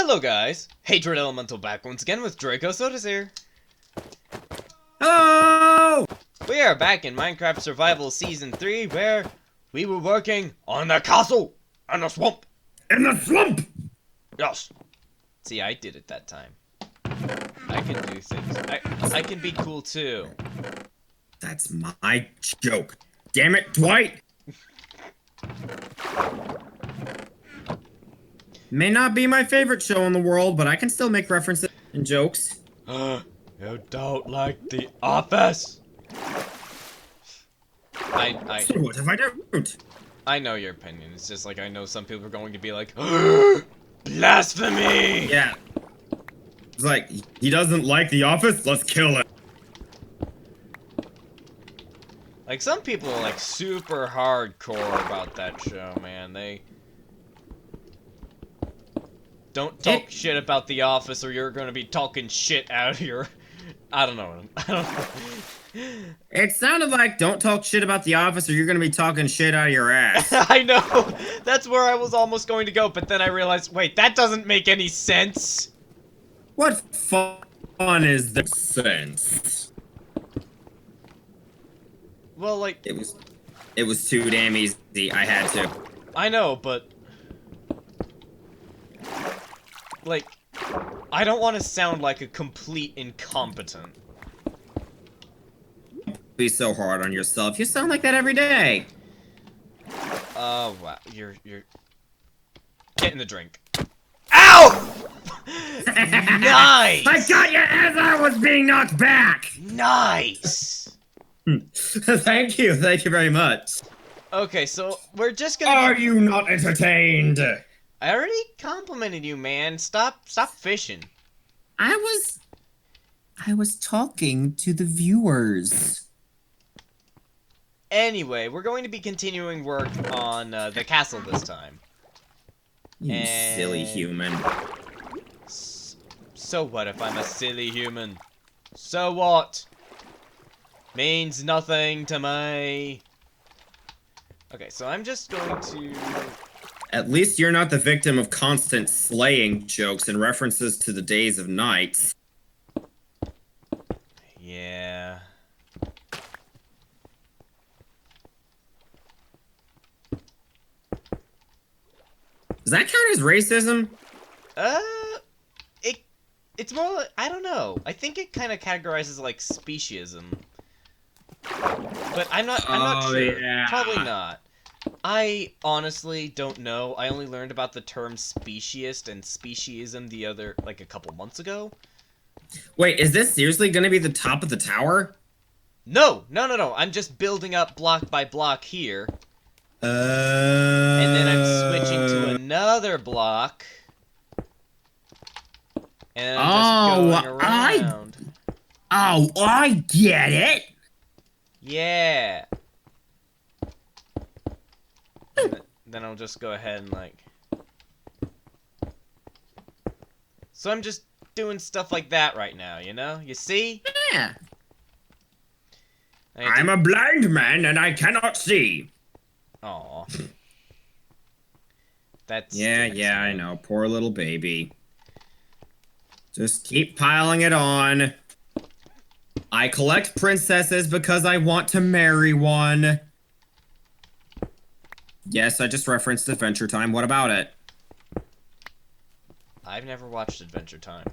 Hello guys, Hatred Elemental back once again with Draco Sodas here. Hello! We are back in Minecraft Survival Season 3 where we were working on the castle and the swamp. In the swamp! Yes. See, I did it that time. I can do things. I can be cool too. That's my joke. Damn it, Dwight! May not be my favorite show in the world, but I can still make references and jokes. You don't like The Office? So what if I don't? I know your opinion. It's just like I know some people are going to be like, blasphemy! Yeah. It's like, he doesn't like The Office? Let's kill him. Like, some people are like super hardcore about that show, man. They don't talk shit about The Office or you're gonna be talking shit out of your... I don't know. It sounded like, don't talk shit about The Office or you're gonna be talking shit out of your ass. I know! That's where I was almost going to go, but then I realized, wait, that doesn't make any sense! What fun is this sense? Well, like... It was too damn easy. I had to. I know, but... like... I don't want to sound like a complete incompetent. Be so hard on yourself. You sound like that every day. Oh, wow. You're... Get in the drink. Ow! Nice! I got you as I was being knocked back! Nice! Thank you very much. Okay, so we're just gonna... Are you not entertained? I already complimented you, man. Stop fishing. I was talking to the viewers. Anyway, we're going to be continuing work on the castle this time. You silly human. So what if I'm a silly human? So what? Means nothing to me. Okay, so I'm just going to... At least you're not the victim of constant slaying jokes and references to the days of nights. Yeah. Does that count as racism? It's more like, I don't know. I think it kind of categorizes like speciesism. But I'm not sure. Yeah. Probably not. I honestly don't know. I only learned about the term speciesist and speciesism a couple months ago. Wait, is this seriously gonna be the top of the tower? No. I'm just building up block by block here. And then I'm switching to another block. And I'm just going around. I get it! Yeah. Then I'll just go ahead and like... So I'm just doing stuff like that right now, you know? You see? Yeah. I'm a blind man and I cannot see. Aw. That's... Yeah, I know. Poor little baby. Just keep piling it on. I collect princesses because I want to marry one. Yes, I just referenced Adventure Time. What about it? I've never watched Adventure Time.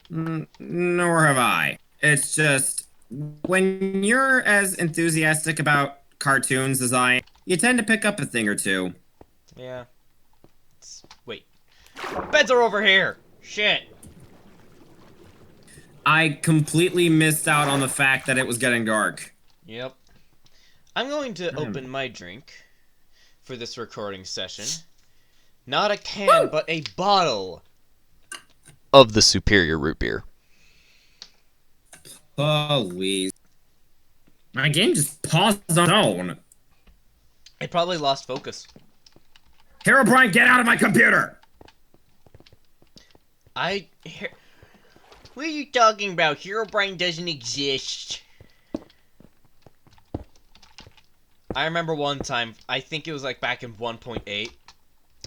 Nor have I. It's just, when you're as enthusiastic about cartoons as I am, you tend to pick up a thing or two. Yeah. Wait. Beds are over here! Shit! I completely missed out on the fact that it was getting dark. Yep. I'm going to open my drink for this recording session. Not a can, but a bottle of the superior root beer. Please. My game just paused on its own. It probably lost focus. Herobrine, get out of my computer! What are you talking about? Herobrine doesn't exist. I remember one time, I think it was like back in 1.8,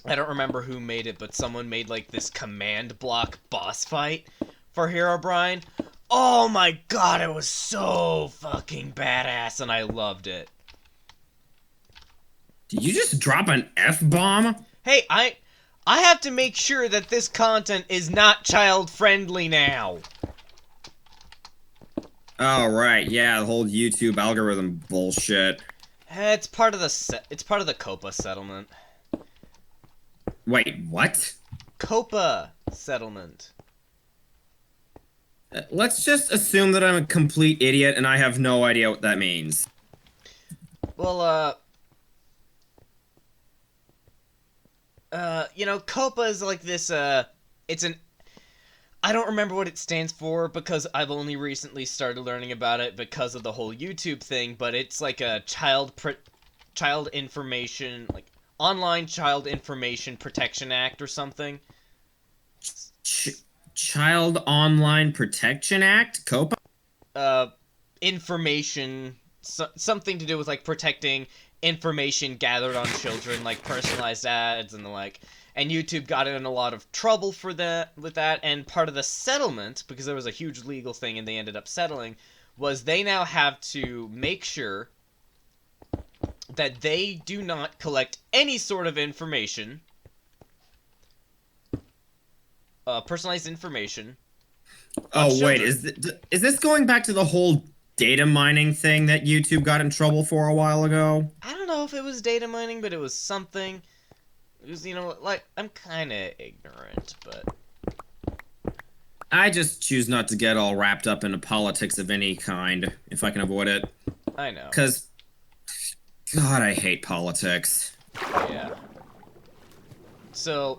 I don't remember who made it, but someone made like this command block boss fight for Herobrine. Oh my god, it was so fucking badass and I loved it. Did you just drop an F-bomb? Hey, I have to make sure that this content is not child friendly now. Oh, right. Yeah, the whole YouTube algorithm bullshit. It's part of the COPPA settlement. Wait, what? COPPA settlement. Let's just assume that I'm a complete idiot and I have no idea what that means. Well, COPPA is like this, it's an... I don't remember what it stands for because I've only recently started learning about it because of the whole YouTube thing, but it's like a child information, like, Online Child Information Protection Act or something. Ch Child Online Protection Act? COPPA? Information, something to do with, like, protecting information gathered on children, like personalized ads and the like. And YouTube got in a lot of trouble for that with that. And part of the settlement, because there was a huge legal thing and they ended up settling, was they now have to make sure that they do not collect any sort of information, personalized information. Oh, wait, is this going back to the whole data mining thing that YouTube got in trouble for a while ago? I don't know if it was data mining, but it was something. It was, like, I'm kind of ignorant, but... I just choose not to get all wrapped up into politics of any kind, if I can avoid it. I know. Because, God, I hate politics. Yeah. So...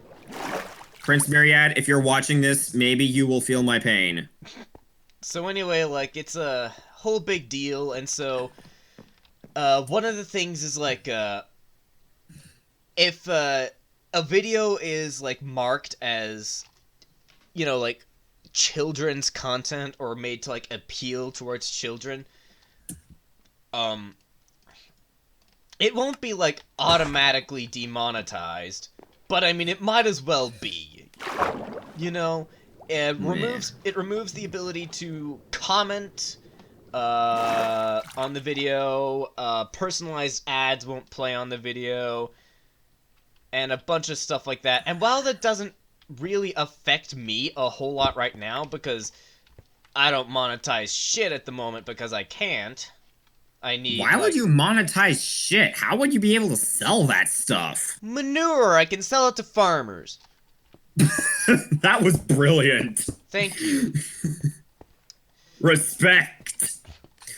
Prince Myriad, if you're watching this, maybe you will feel my pain. So anyway, like, it's a whole big deal, and so... one of the things is, like, if a video is like marked as, like children's content or made to like appeal towards children, it won't be like automatically demonetized, but I mean it might as well be. It removes the ability to comment on the video. Personalized ads won't play on the video. And a bunch of stuff like that. And while that doesn't really affect me a whole lot right now, because I don't monetize shit at the moment because I can't. I need, Why would you monetize shit? How would you be able to sell that stuff? Manure! I can sell it to farmers. That was brilliant. Thank you. Respect.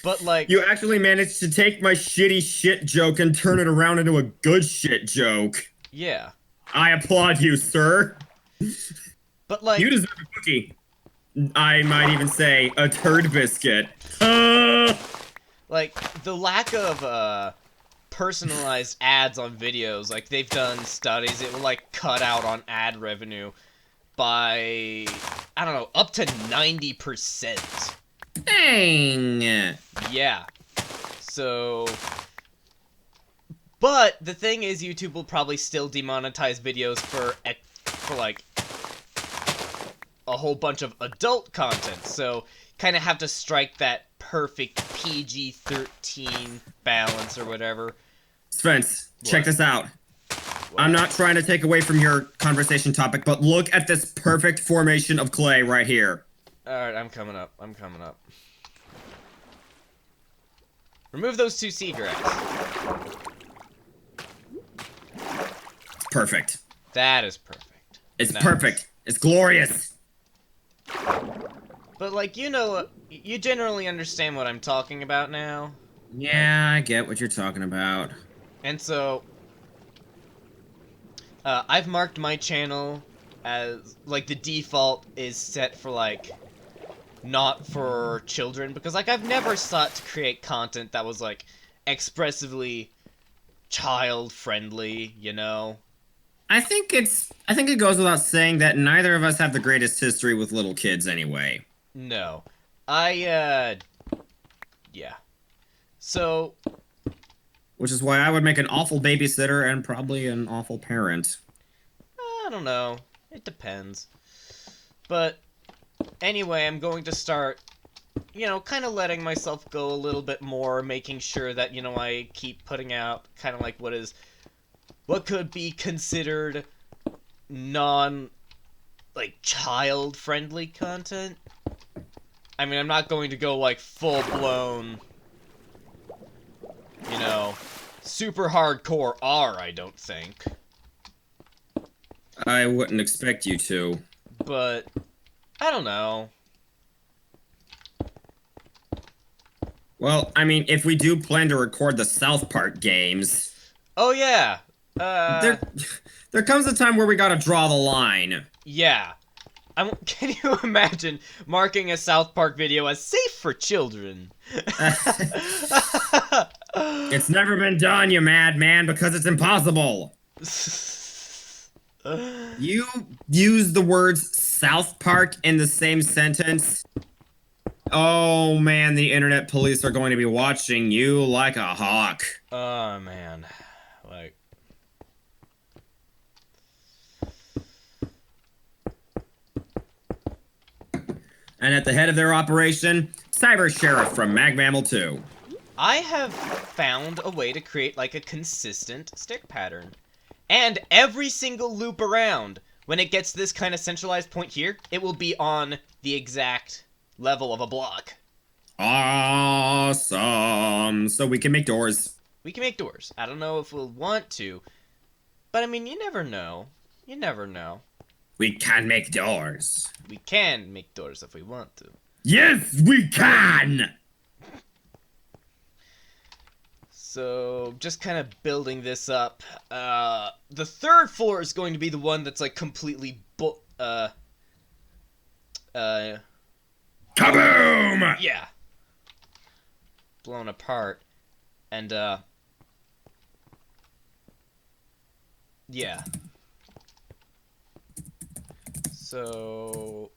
But, like... You actually managed to take my shitty shit joke and turn it around into a good shit joke. Yeah. I applaud you, sir. But, like... You deserve a cookie. I might even say a turd biscuit. Like, the lack of, personalized ads on videos, like, they've done studies, it will, like, cut out on ad revenue by, I don't know, up to 90%. Dang. Yeah. So... But the thing is, YouTube will probably still demonetize videos for like a whole bunch of adult content. So kind of have to strike that perfect PG-13 balance or whatever. Spence, check this out. What? I'm not trying to take away from your conversation topic, but look at this perfect formation of clay right here. Alright, I'm coming up. Remove those two seagrass. Perfect. That is perfect. It's perfect. It's glorious. But, like, you generally understand what I'm talking about now. Yeah, I get what you're talking about. And so, I've marked my channel as, like, the default is set for, like, not for children. Because, like, I've never sought to create content that was, like, expressively child-friendly, I think it goes without saying that neither of us have the greatest history with little kids anyway. No. Yeah. So... Which is why I would make an awful babysitter and probably an awful parent. I don't know. It depends. But anyway, I'm going to start, kind of letting myself go a little bit more, making sure that, I keep putting out kind of like what could be considered non, like, child-friendly content. I mean, I'm not going to go, like, full-blown, super hardcore R, I don't think. I wouldn't expect you to. But, I don't know. Well, I mean, if we do plan to record the South Park games... Oh, yeah. There comes a time where we gotta draw the line. Yeah. Can you imagine marking a South Park video as safe for children? It's never been done, you madman, because it's impossible. You use the words South Park in the same sentence. Oh man, the internet police are going to be watching you like a hawk. Oh man. Like. And at the head of their operation, Cyber Sheriff from Mag Mammal 2. I have found a way to create like a consistent stick pattern. And every single loop around, when it gets this kind of centralized point here, it will be on the exact level of a block. Awesome. So we can make doors. We can make doors. I don't know if we'll want to, but I mean, you never know. You never know. We can make doors. We can make doors if we want to. Yes, we can! So, just kind of building this up. The third floor is going to be the one that's like completely Kaboom! Yeah. Blown apart. And, yeah. So...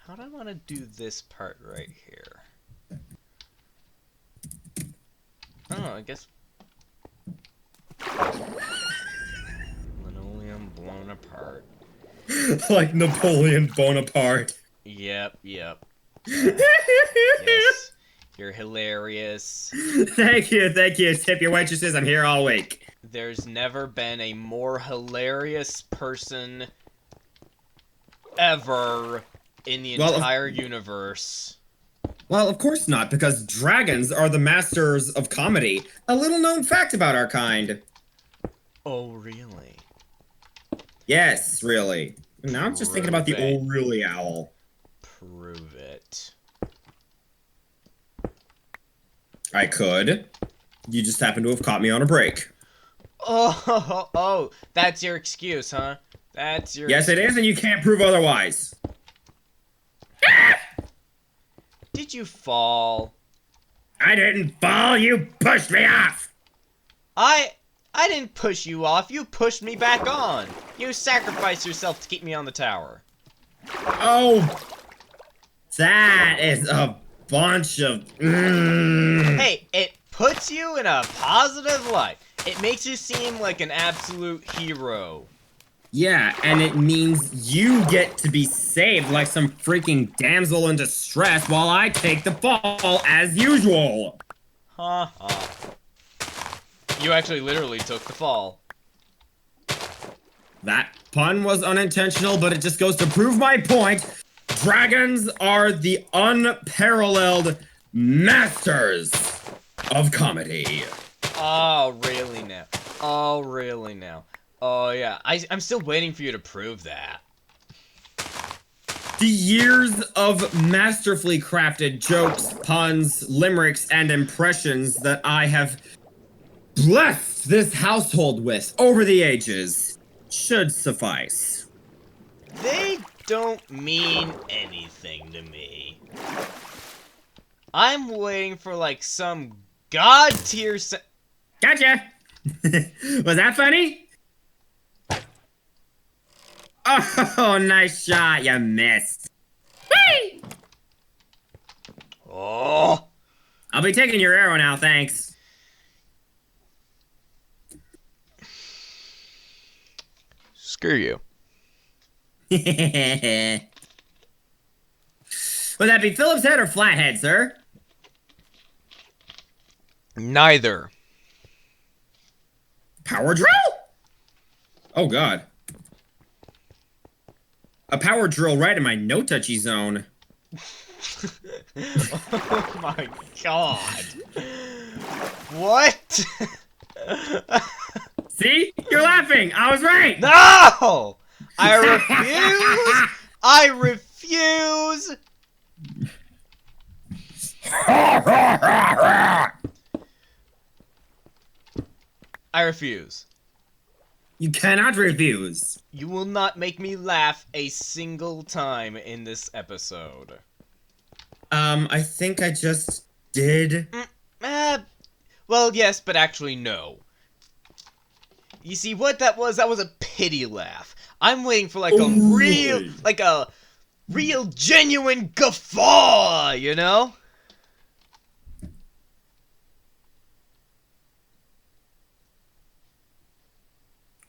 How do I want to do this part right here? Oh, I guess... Linoleum blown apart. Like Napoleon Bonaparte. Yep. Yes. You're hilarious. Thank you. Tip your waitresses, I'm here all week. There's never been a more hilarious person ever in the entire universe. Well, of course not, because dragons are the masters of comedy. A little known fact about our kind. Oh, really? Yes, really. Now I'm just thinking about the old really owl. Prove it. I could. You just happen to have caught me on a break. Oh, that's your excuse, huh? That's your Yes, it is, and you can't prove otherwise. Did you fall? I didn't fall, you pushed me off! I didn't push you off, you pushed me back on! You sacrificed yourself to keep me on the tower. Oh! That is a bunch of... Hey, it puts you in a positive light. It makes you seem like an absolute hero. Yeah, and it means you get to be saved like some freaking damsel in distress while I take the fall as usual. Ha ha. You actually literally took the fall. That pun was unintentional, but it just goes to prove my point. Dragons are the unparalleled masters of comedy. Oh, really now? Oh, really now? Oh, yeah. I'm still waiting for you to prove that. The years of masterfully crafted jokes, puns, limericks, and impressions that I have blessed this household with over the ages should suffice. They don't mean anything to me. I'm waiting for, like, some god-tier Gotcha! Was that funny? Oh, nice shot, you missed. Whee! Oh, I'll be taking your arrow now, thanks. Screw you. Would that be Phillips head or flathead, sir? Neither. Power drill? Oh god. A power drill right in my no-touchy zone. Oh my god. What? See? You're laughing! I was right! No! I refuse! I refuse! I refuse. You cannot refuse. You will not make me laugh a single time in this episode. I think I just did. Well, yes, but actually no. You see, what that was a pity laugh. I'm waiting for like a real genuine guffaw, you know?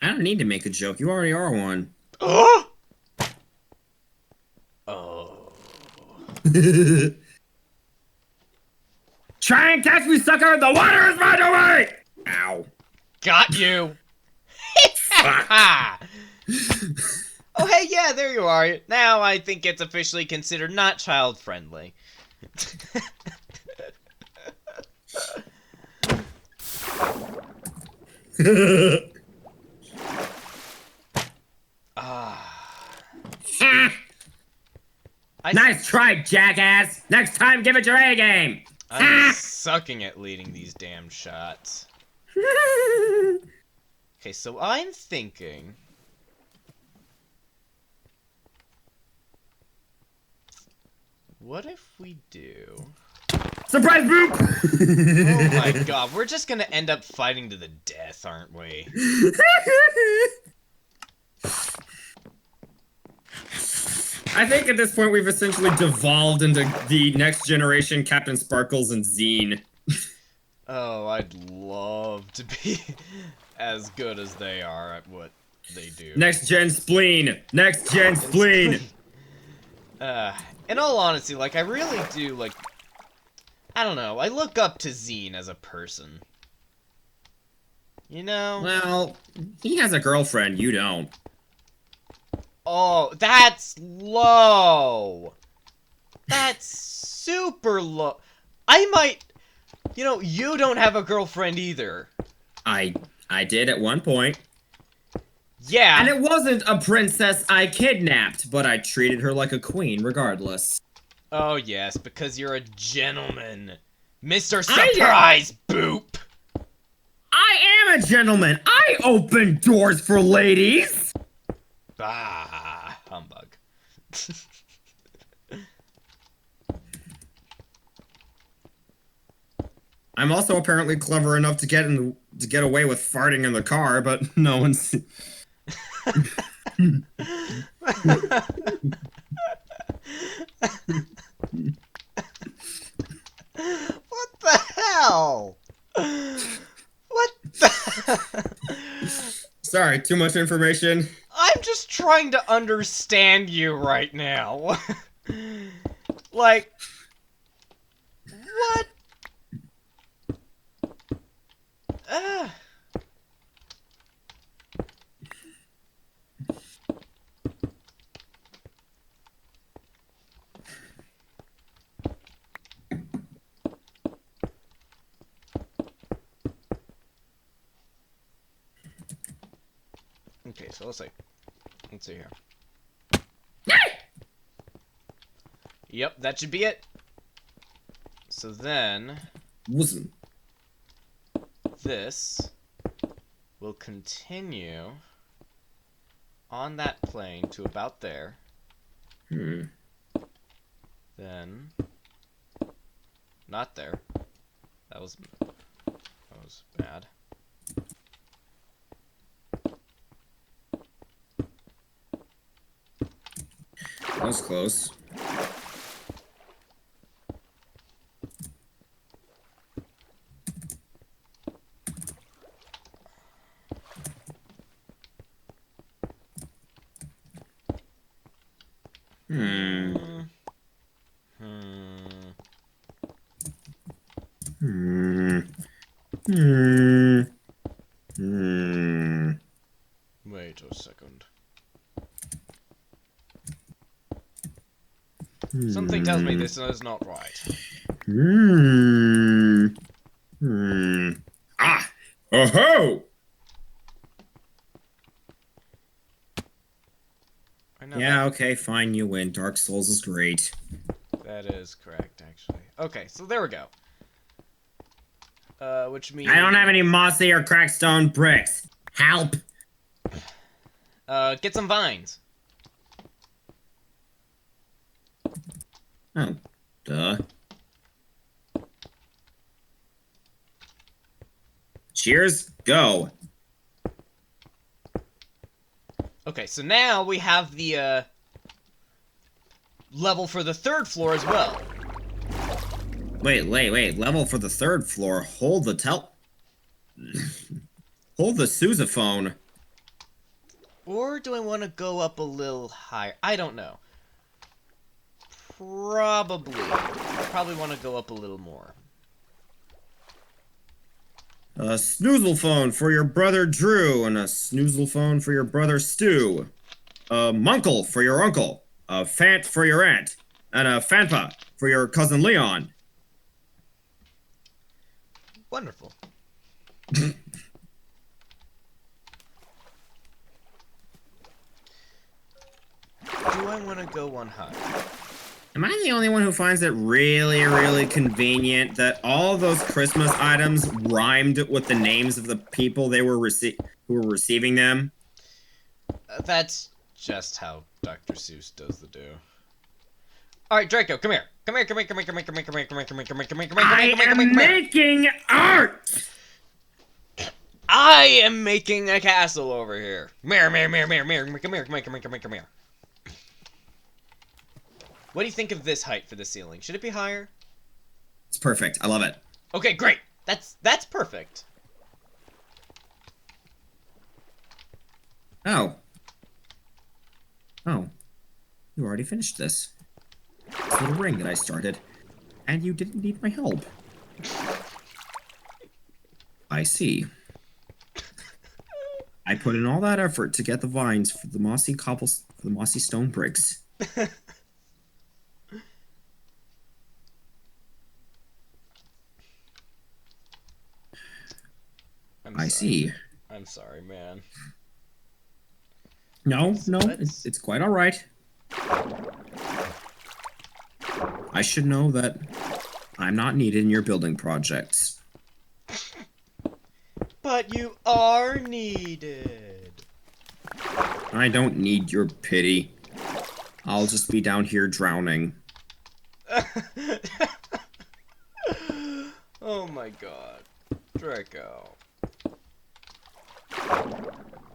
I don't need to make a joke. You already are one. Oh! Try and catch me, sucker! The water is right away! Ow. Got you! Oh, hey, yeah, there you are. Now I think it's officially considered not child-friendly. Nice try, jackass! Next time, give it your A game! I'm sucking at leading these damn shots. Okay, so I'm thinking... What if we do... Surprise boop! Oh my god, we're just gonna end up fighting to the death, aren't we? I think at this point we've essentially devolved into the next generation Captain Sparkles and Zine. Oh, I'd love to be as good as they are at what they do. Next gen spleen! Next gen spleen! In all honesty, like, I really do, like, I don't know, I look up to Zine as a person. You know? Well, he has a girlfriend, you don't. Oh, that's low! That's super low. I might... You know, you don't have a girlfriend either. I did at one point. Yeah. And it wasn't a princess I kidnapped, but I treated her like a queen regardless. Oh, yes, because you're a gentleman. Mr. Surprise Boop! I am a gentleman! I open doors for ladies! Ah, humbug. I'm also apparently clever enough to get away with farting in the car, but no one's... What the hell? What the... Sorry, too much information. I'm just trying to understand you right now. Like... What? Okay, so let's see here. Yep, that should be it. So then, Wasn't. this will continue on that plane to about there. Then, not there. That was bad. That was close. Hmm. Hmm. Hmm. Wait a second. Something tells me Hmm. this is not right. Hmm. Hmm. Ah! Oh-ho! I know Yeah, okay, fine, you win. Dark Souls is great. that is correct, actually. Okay, so there we go. Which means... I don't have any mossy or cracked stone bricks. Help! Get some vines. Oh, duh. Cheers, go. Okay, so now we have the, level for the 3rd floor as well. Wait. Level for the 3rd floor. Hold the Hold the sousaphone. Or do I want to go up a little higher? I don't know. Probably want to go up a little more. A snoozle phone for your brother Drew, and a snoozle phone for your brother Stu. A munkle for your uncle. A fant for your aunt. And a fanpa for your cousin Leon. Wonderful. Do I want to go one higher? Am I the only one who finds it really, really convenient that all of those Christmas items rhymed with the names of the people they were who were receiving them? That's just how Dr. Seuss does the do. Alright, Draco, come here. Come here. I am making art! I am making a castle over here. Come here. What do you think of this height for the ceiling? Should it be higher? It's perfect. I love it. Okay, great. That's perfect. Oh. Oh. You already finished this. This little ring that I started. And you didn't need my help. I see. I put in all that effort to get the vines for the mossy stone bricks. I see. I'm sorry, man. No, So no, it's quite all right. I should know that I'm not needed in your building projects. But you are needed. I don't need your pity. I'll just be down here drowning. Oh my god. Draco.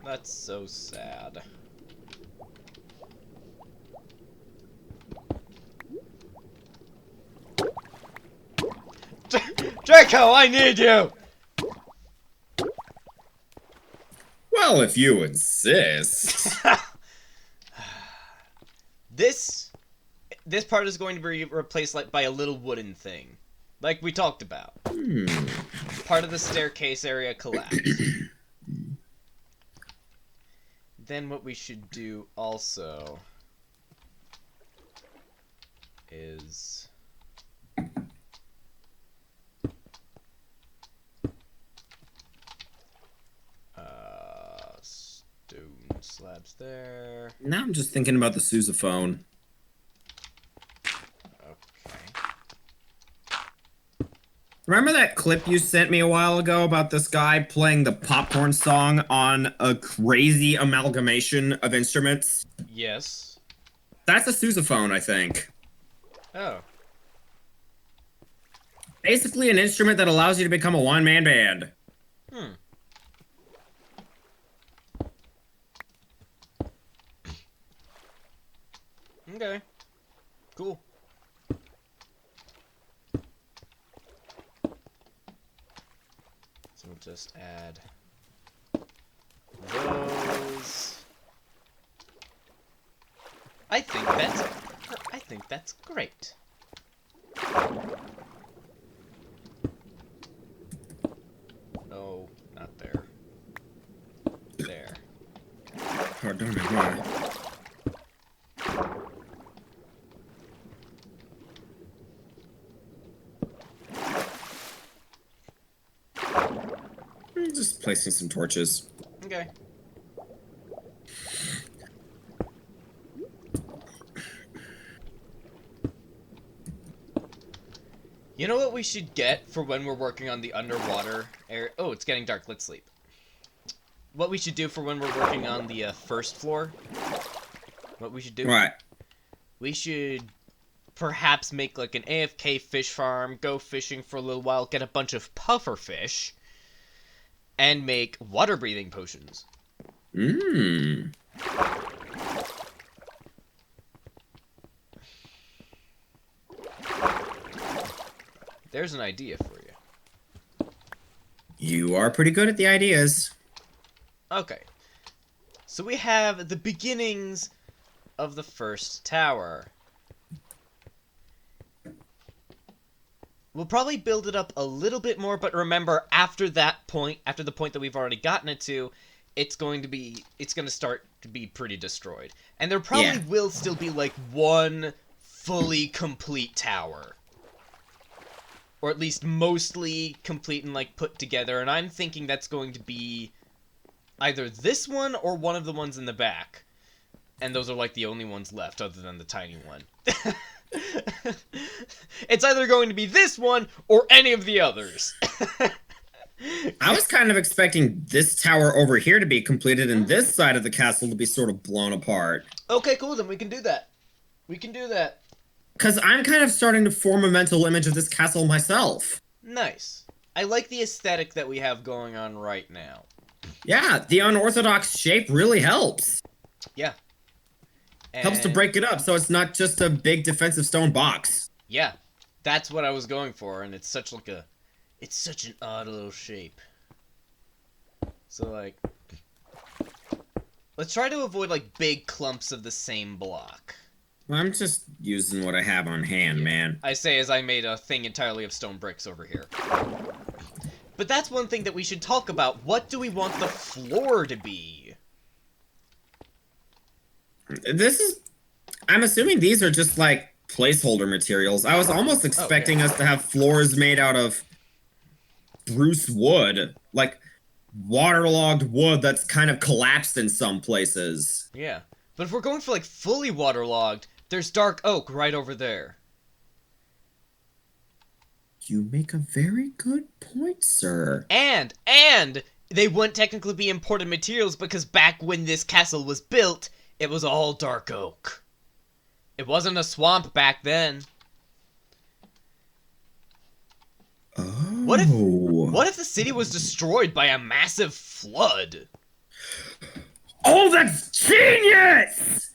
That's so sad. Draco, I need you! Well, if you insist. This part is going to be replaced by a little wooden thing. Like we talked about. Part of the staircase area collapsed. Then what we should do also is stone slabs there. Now I'm just thinking about the sousaphone. Okay. Remember that clip you sent me a while ago about this guy playing the popcorn song on a crazy amalgamation of instruments? Yes. That's a sousaphone, I think. Oh. Basically an instrument that allows you to become a one-man band. Okay. Cool. So we'll just add those. I think that's great. Pardonnez-moi. Just placing some torches. Okay. You know what we should get for when we're working on the underwater area? Oh, it's getting dark. Let's sleep. What we should do for when we're working on the first floor? What we should do? Right. We should perhaps make like an AFK fish farm, go fishing for a little while, get a bunch of puffer fish, and make water breathing potions. Mmm. There's an idea for you. You are pretty good at the ideas. Okay. So we have the beginnings of the first tower. We'll probably build it up a little bit more, but remember, after that point, after the point that we've already gotten it to, it's going to start to be pretty destroyed. And there probably will still be, like, one fully complete tower. Or at least mostly complete and, like, put together, and I'm thinking that's going to be either this one or one of the ones in the back. And those are, like, the only ones left, other than the tiny one. It's either going to be this one or any of the others. I was kind of expecting this tower over here to be completed and this side of the castle to be sort of blown apart. Okay, cool, then we can do that. We can do that. Because I'm kind of starting to form a mental image of this castle myself. Nice. I like the aesthetic that we have going on right now. Yeah, the unorthodox shape really helps. Yeah. Helps to break it up so it's not just a big defensive stone box. Yeah, that's what I was going for, and it's such an odd little shape. So, like, let's try to avoid, like, big clumps of the same block. Well, I'm just using what I have on hand, man. I say as I made a thing entirely of stone bricks over here. But that's one thing that we should talk about. What do we want the floor to be? I'm assuming these are just, like, placeholder materials. I was almost expecting us to have floors made out of spruce wood. Like, waterlogged wood that's kind of collapsed in some places. Yeah. But if we're going for, like, fully waterlogged, there's dark oak right over there. You make a very good point, sir. And they wouldn't technically be imported materials because back when this castle was built, it was all dark oak. It wasn't a swamp back then. Oh. What if the city was destroyed by a massive flood? Oh, that's genius!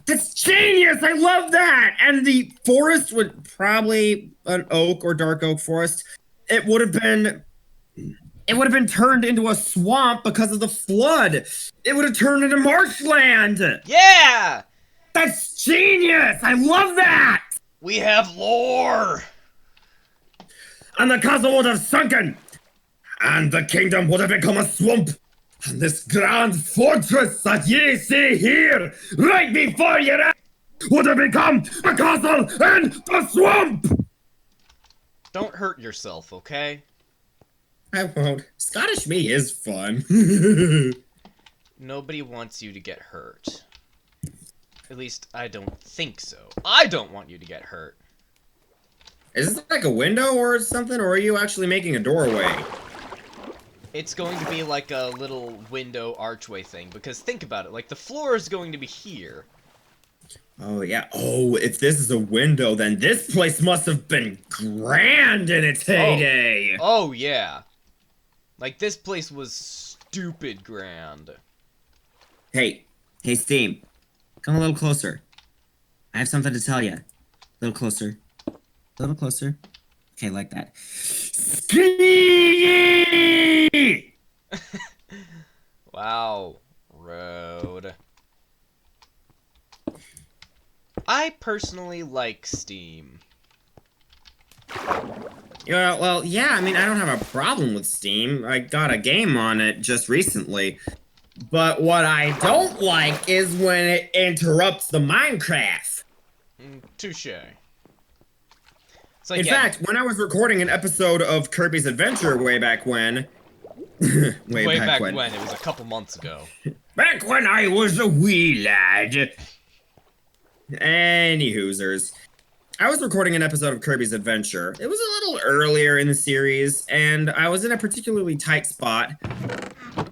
That's genius! I love that! And the forest would probably an oak or dark oak forest. It would have been turned into a swamp because of the flood. It would have turned into marshland. Yeah! That's genius! I love that! We have lore! And the castle would have sunken. And the kingdom would have become a swamp. And this grand fortress that ye see here, right before your eyes, would have become a castle and a swamp! Don't hurt yourself, okay? I won't. Scottish me is fun. Nobody wants you to get hurt. At least, I don't think so. I don't want you to get hurt. Is this like a window or something, or are you actually making a doorway? It's going to be like a little window archway thing, because think about it, like the floor is going to be here. Oh, yeah. Oh, if this is a window, then this place must have been grand in its heyday. Oh yeah. Like, this place was stupid grand. Hey, Steam. Come a little closer. I have something to tell you. A little closer. A little closer. Okay, like that. Ski! Wow. Road. I personally like Steam. Yeah, well, yeah, I mean, I don't have a problem with Steam. I got a game on it just recently. But what I don't like is when it interrupts the Minecraft. Touche. So, In yeah, fact, when I was recording an episode of Kirby's Adventure way back when, way back when, it was a couple months ago. back when I was a wee lad. Any hoosers. I was recording an episode of Kirby's Adventure. It was a little earlier in the series, and I was in a particularly tight spot.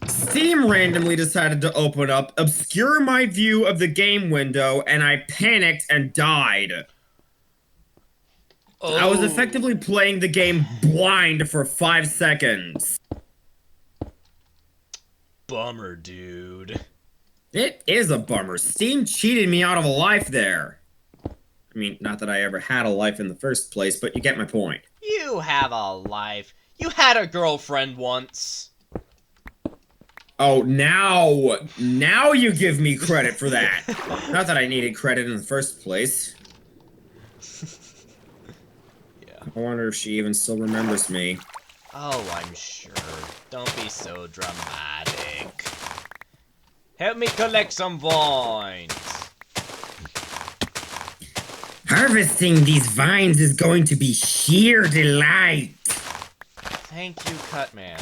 Steam randomly decided to open up, obscure my view of the game window, and I panicked and died. Oh. I was effectively playing the game blind for 5 seconds. Bummer, dude. It is a bummer. Steam cheated me out of a life there. I mean, not that I ever had a life in the first place, but you get my point. You have a life. You had a girlfriend once. Oh, now you give me credit for that. Not that I needed credit in the first place. Yeah. I wonder if she even still remembers me. Oh, I'm sure. Don't be so dramatic. Help me collect some vines. Harvesting these vines is going to be sheer delight. Thank you, Cutman.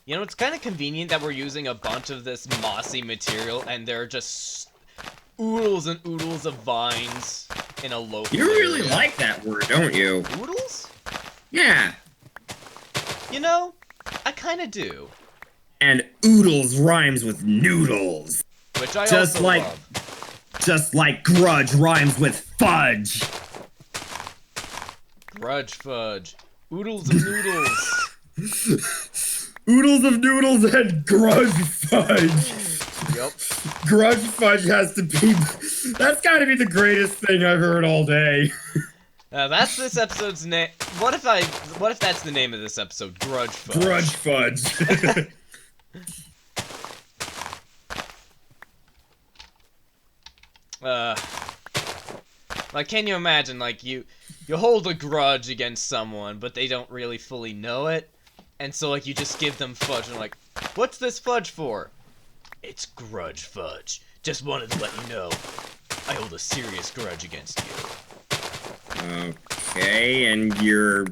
You know, it's kind of convenient that we're using a bunch of this mossy material and there are just oodles and oodles of vines in a local You really area. like that word, don't you? Oodles? Yeah. You know, I kind of do. And oodles rhymes with noodles. Which I Just also like- love. Just like grudge rhymes with fudge. Grudge fudge. Oodles of noodles. Oodles of noodles and grudge fudge. Yep. Grudge fudge has to be. That's gotta be the greatest thing I've heard all day. That's this episode's name. What if that's the name of this episode? Grudge fudge. Grudge fudge. Like, can you imagine, like, you hold a grudge against someone, but they don't really fully know it, and so, like, you just give them fudge, and like, what's this fudge for? It's grudge fudge. Just wanted to let you know, I hold a serious grudge against you. Okay, and you're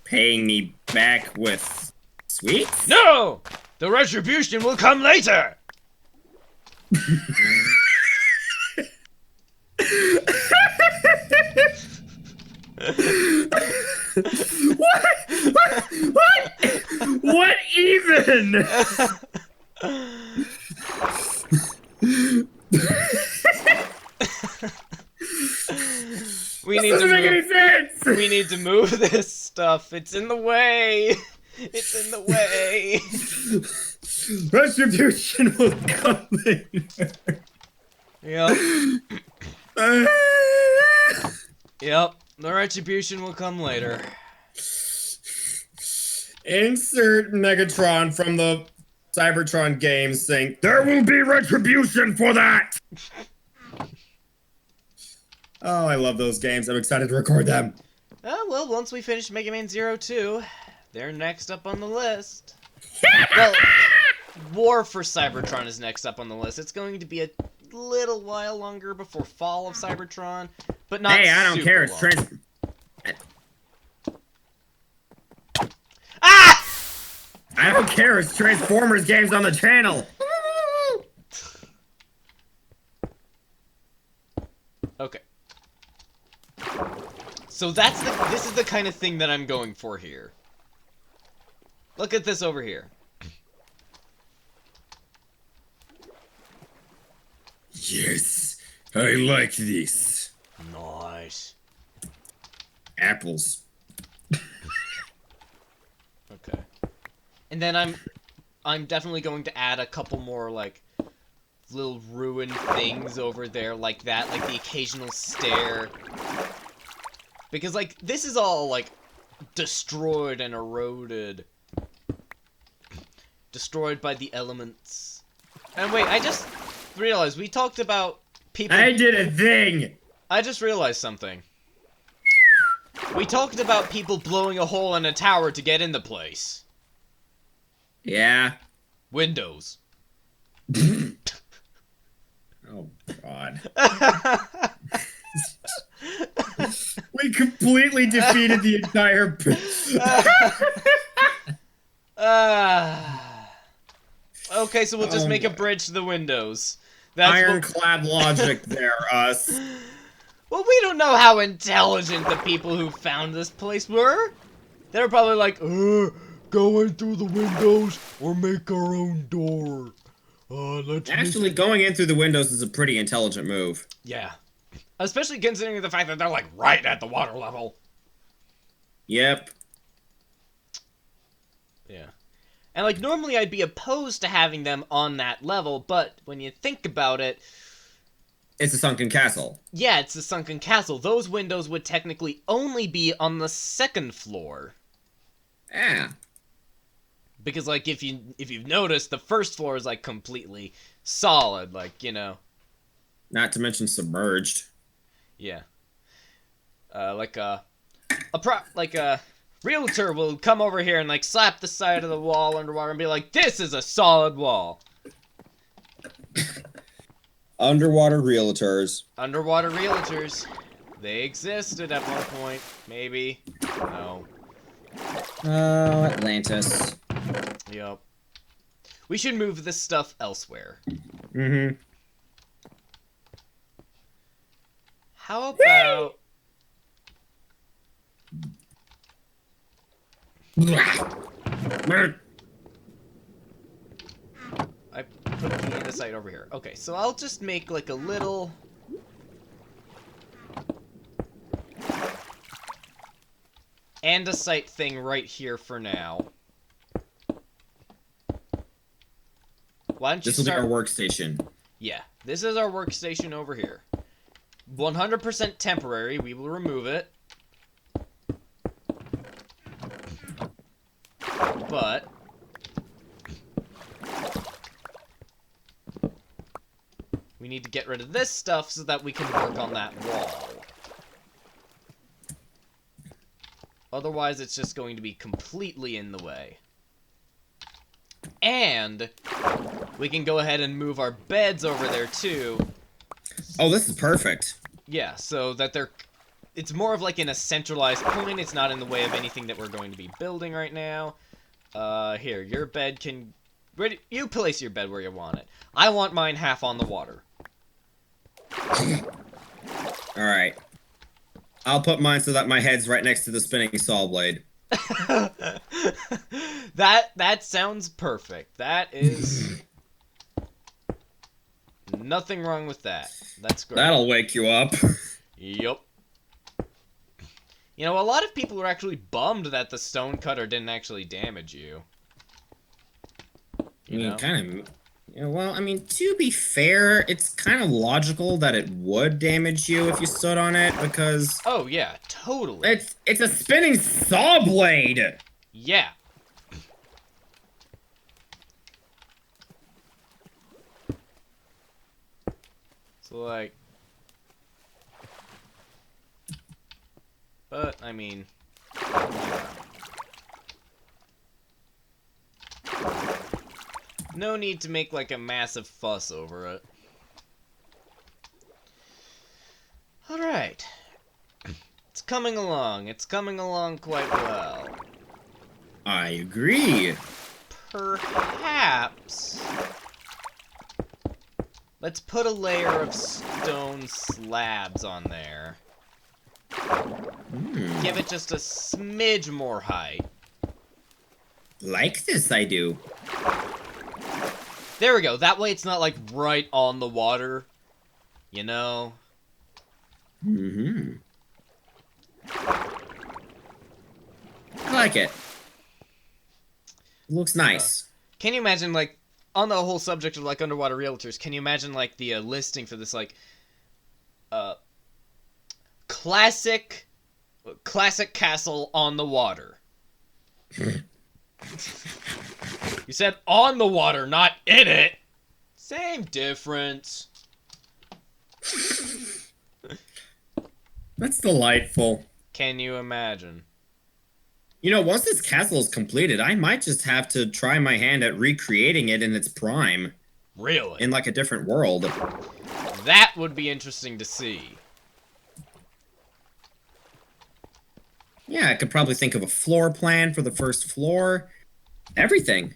paying me back with sweets? No! The retribution will come later! What even? We need Doesn't to make any move. sense. We need to move this stuff. It's in the way. It's in the way. Retribution will come later. Yep. Yep. The retribution will come later. Insert Megatron from the Cybertron games saying, "There will be retribution for that!" Oh, I love those games. I'm excited to record them. Oh, well, once we finish Mega Man Zero 2, they're next up on the list. Well, War for Cybertron is next up on the list. It's going to be a little while longer before Fall of Cybertron, but not Hey, I don't super care. It's long. Ah! I don't care. It's Transformers games on the channel. Okay. So this is the kind of thing that I'm going for here. Look at this over here. Yes, I like this. Nice. Apples. Okay. And then I'm definitely going to add a couple more, like, little ruined things over there like that, like the occasional stair. Because, like, this is all, like, destroyed and eroded. Destroyed by the elements. And wait, I just realized we talked about people... I did a thing. I just realized something. We talked about people blowing a hole in a tower to get in the place. Yeah. Windows. Oh, God. We completely defeated the entire... Okay, so we'll just Oh make a my. bridge to the windows. That's Ironclad logic there, us. Well, we don't know how intelligent the people who found this place were. They were probably like, go in through the windows or make our own door. Actually, going in through the windows is a pretty intelligent move. Yeah. Especially considering the fact that they're, like, right at the water level. Yep. Yeah. And, like, normally I'd be opposed to having them on that level, but when you think about it... It's a sunken castle. Yeah, it's a sunken castle. Those windows would technically only be on the second floor. Yeah. Because, like, if you've noticed, the first floor is, like, completely solid, like, you know. Not to mention submerged. Yeah. Like a realtor will come over here and, like, slap the side of the wall underwater and be like, this is a solid wall. Underwater realtors. Underwater realtors. They existed at one point. Maybe. No. Oh, Atlantis. Yep. We should move this stuff elsewhere. Mm-hmm. How about... I put the andesite over here. Okay, so I'll just make, like, a little... andesite thing right here for now. Why don't you This will start... be our workstation. Yeah, this is our workstation over here. 100% temporary. We will remove it. But... we need to get rid of this stuff so that we can work on that wall. Otherwise, it's just going to be completely in the way. And we can go ahead and move our beds over there, too. Oh, this is perfect. Yeah, so that they're... it's more of like in a centralized point. It's not in the way of anything that we're going to be building right now. Here, your bed can... you place your bed where you want it. I want mine half on the water. Alright. I'll put mine so that my head's right next to the spinning saw blade. That sounds perfect. That is... nothing wrong with that. That's great. That'll wake you up. Yup. You know, a lot of people are actually bummed that the stone cutter didn't actually damage you. I mean, kind of... yeah, well, I mean, to be fair, it's kind of logical that it would damage you if you stood on it, because... oh, yeah, totally. It's a spinning saw blade! Yeah. So, like... but, I mean... yeah. No need to make, like, a massive fuss over it. Alright. It's coming along. It's coming along quite well. I agree. Perhaps... let's put a layer of stone slabs on there. Give it just a smidge more height. Like this, I do. There we go. That way it's not, like, right on the water. You know? Mm-hmm. I like it. Looks nice. Can you imagine, like, on the whole subject of, like, underwater realtors, can you imagine, like, the listing for this, like, classic castle on the water? You said on the water, not in it. Same difference. That's delightful. Can you imagine? You know, once this castle is completed, I might just have to try my hand at recreating it in its prime. Really? In, like, a different world. That would be interesting to see. Yeah, I could probably think of a floor plan for the first floor. Everything.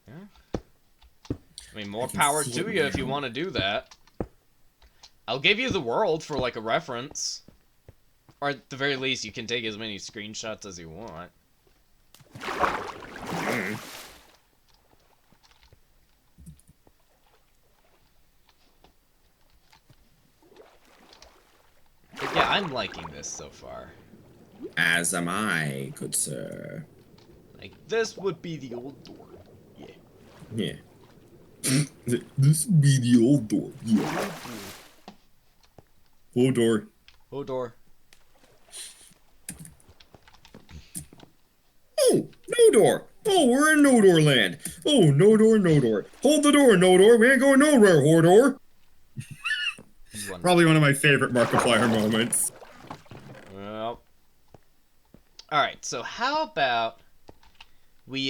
Yeah. I mean, more power to you if you want to do that. I'll give you the world for, like, a reference. Or at the very least, you can take as many screenshots as you want. But yeah, I'm liking this so far. As am I, good sir. Like, this would be the old door. Yeah. Yeah. This would be the old door. Yeah. Old door. Old door. Oh, no door. Oh, we're in no door land. Oh, no door, no door. Hold the door, no door. We ain't going nowhere, Hordor. Probably one of my favorite Markiplier moments. Well. Alright, so how about we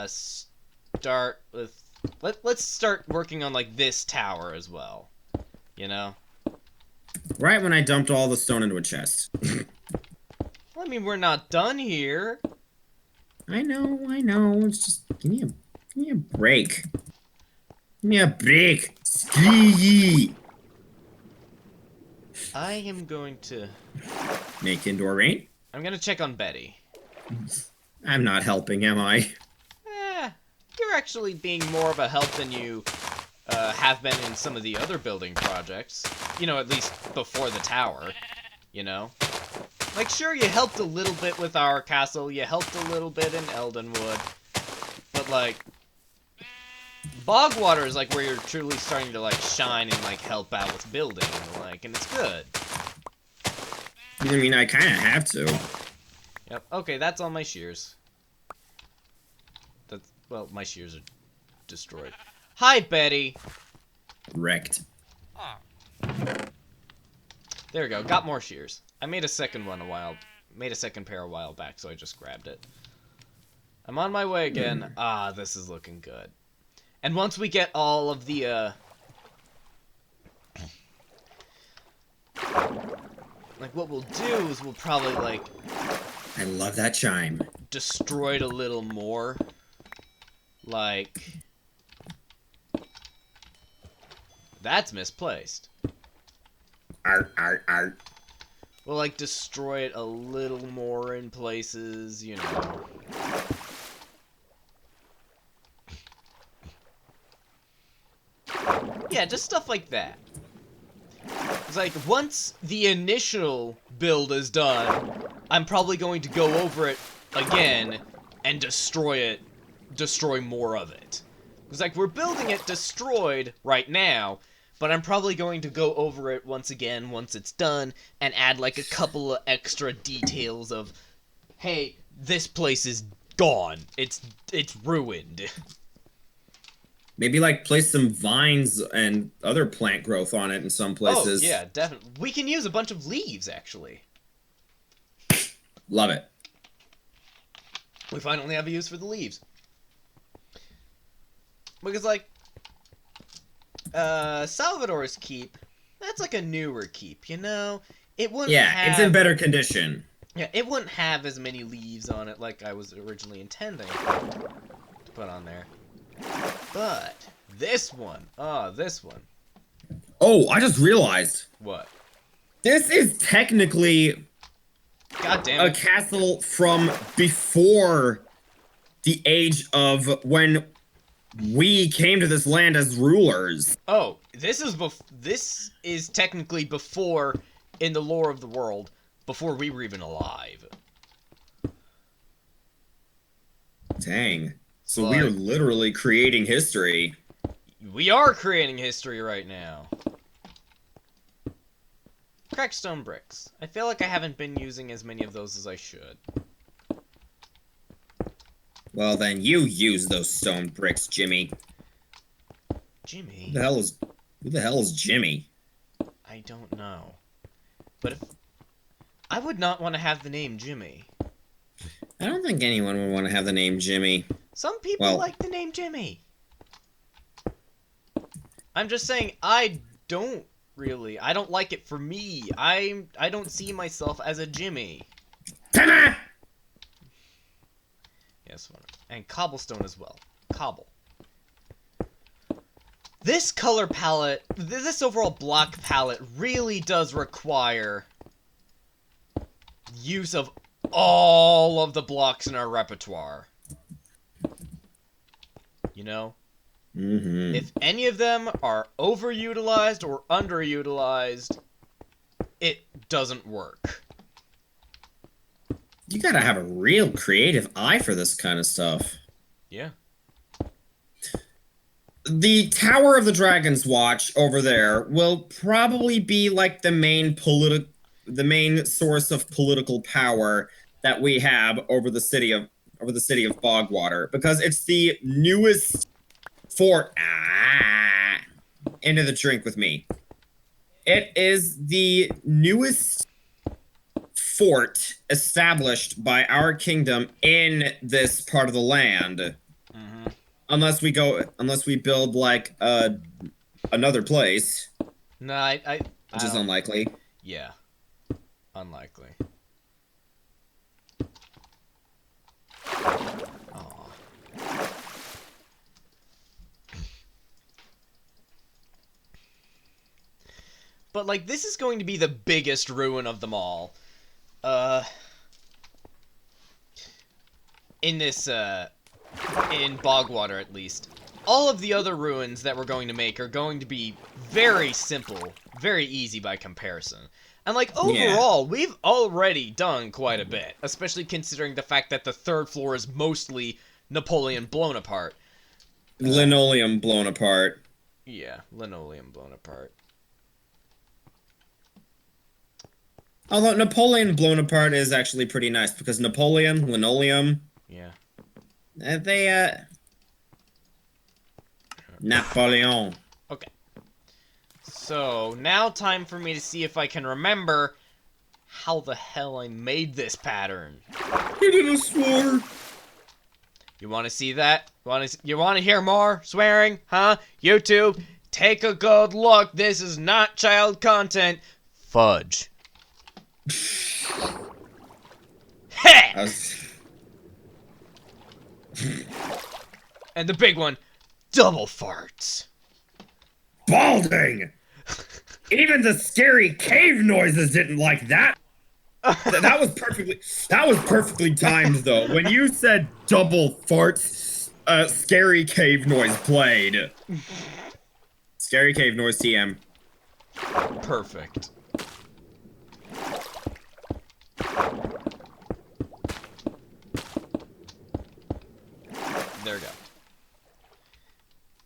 start with let's start working on like this tower as well. You know? Right when I dumped all the stone into a chest. Well, I mean, we're not done here. I know. It's just give me a break. Give me a break. Ski. I am going to Make indoor rain. I'm gonna check on Betty. I'm not helping, am I? You're actually being more of a help than you have been in some of the other building projects. You know, at least before the tower. You know? Like, sure, you helped a little bit with our castle, you helped a little bit in Eldenwood, but, like, Bogwater is, like, where you're truly starting to, like, shine and, like, help out with building, like, and it's good. I mean, I kind of have to. Yep, okay, that's all my shears. That's, well, my shears are destroyed. Hi, Betty! Wrecked. There we go, got more shears. I made a second pair a while back, so I just grabbed it. I'm on my way again. Ah, this is looking good. And once we get all of the, like, what we'll do is we'll probably, like... I love that chime. Destroy it a little more. Like... That's misplaced. Art, art, art. We'll, like, destroy it a little more in places, you know. Yeah, just stuff like that. It's like, once the initial build is done, I'm probably going to go over it again and destroy more of it. It's like, we're building it destroyed right now, but I'm probably going to go over it once again once it's done and add like a couple of extra details of, hey, this place is gone. It's ruined. Maybe, like, place some vines and other plant growth on it in some places. Oh, yeah, definitely. We can use a bunch of leaves, actually. Love it. We finally have a use for the leaves. Because, like, Salvador's keep, that's like a newer keep, you know? It wouldn't have... it's in better condition. Yeah, it wouldn't have as many leaves on it like I was originally intending to put on there. But, this one. This one. Oh, I just realized. What? This is technically God damn it. a castle from before the age of when we came to this land as rulers. Oh, this is technically before, in the lore of the world, before we were even alive. Dang. So we are literally creating history. We are creating history right now. Cracked stone bricks. I feel like I haven't been using as many of those as I should. Well, then you use those stone bricks, Jimmy. Jimmy? Who the hell is Jimmy? I don't know. But if... I would not want to have the name Jimmy. I don't think anyone would want to have the name Jimmy. Some people like the name Jimmy. I'm just saying, I don't really. I don't like it for me. I don't see myself as a Jimmy. Timmy! Yes, and cobblestone as well. Cobble. This color palette, this overall block palette really does require use of all of the blocks in our repertoire. You know? Mm-hmm. If any of them are overutilized or underutilized, it doesn't work. You gotta have a real creative eye for this kind of stuff. Yeah. The Tower of the Dragon's Watch over there will probably be like the main source of political power that we have over the city of Bogwater, because it's the newest fort. Into the drink with me. It is the newest fort established by our kingdom in this part of the land. Mm-hmm. Unless we build like another place. No, which is unlikely. Yeah. Unlikely. Aww. But like, this is going to be the biggest ruin of them all. In this, in Bogwater at least. All of the other ruins that we're going to make are going to be very simple, very easy by comparison. And like, overall, we've already done quite a bit, especially considering the fact that the third floor is mostly Napoleon blown apart. Linoleum blown apart. Yeah, linoleum blown apart. Although Napoleon blown apart is actually pretty nice, because Napoleon, linoleum... Yeah. Napoleon. Okay. So, now time for me to see if I can remember how the hell I made this pattern. You did a sword. You want to see that? You want to hear more swearing? Huh? YouTube, take a good look. This is not child content. Fudge. And the big one, double farts. Balding! Even the scary cave noises didn't like that. That was perfectly timed though. When you said double farts, scary cave noise played. Scary cave noise TM. Perfect. There we go.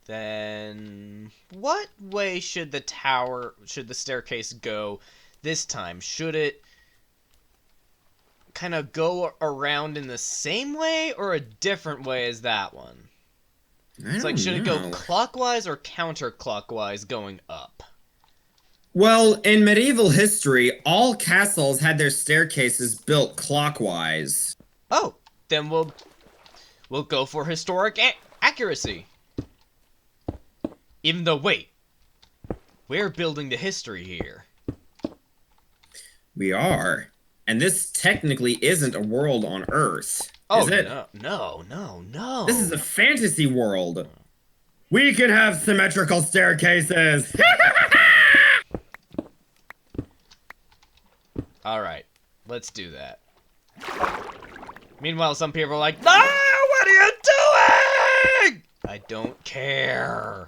Then, what way should the staircase go this time? Should it kind of go around in the same way or a different way as that one? It's like, should it go clockwise or counterclockwise going up? Well, in medieval history, all castles had their staircases built clockwise. Oh, then we'll go for historic accuracy. Even though, wait, we're building the history here. We are. And this technically isn't a world on Earth. Oh, is it? No. This is a fantasy world. We can have symmetrical staircases. Alright, let's do that. Meanwhile, some people are like, no, what are you doing? I don't care.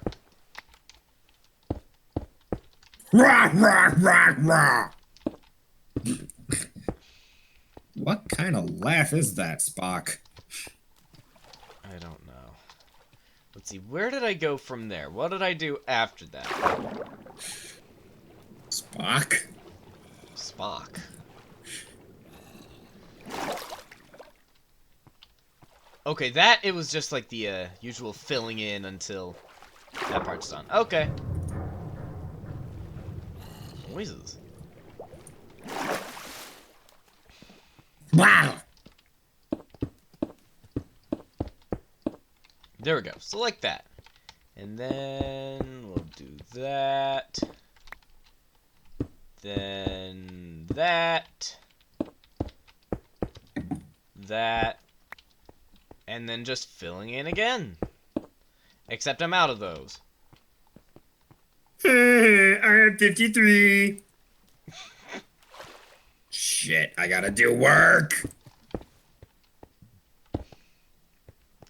Rah, rah, rah, rah. What kind of laugh is that, Spock? I don't know. Let's see, where did I go from there? What did I do after that? Spock? Spock. Okay, it was just like the usual filling in until that part's done. Okay. noises? Wow. There we go. So like that. And then we'll do that. Then that. That. And then just filling in again. Except I'm out of those. I have 53. Shit, I gotta do work.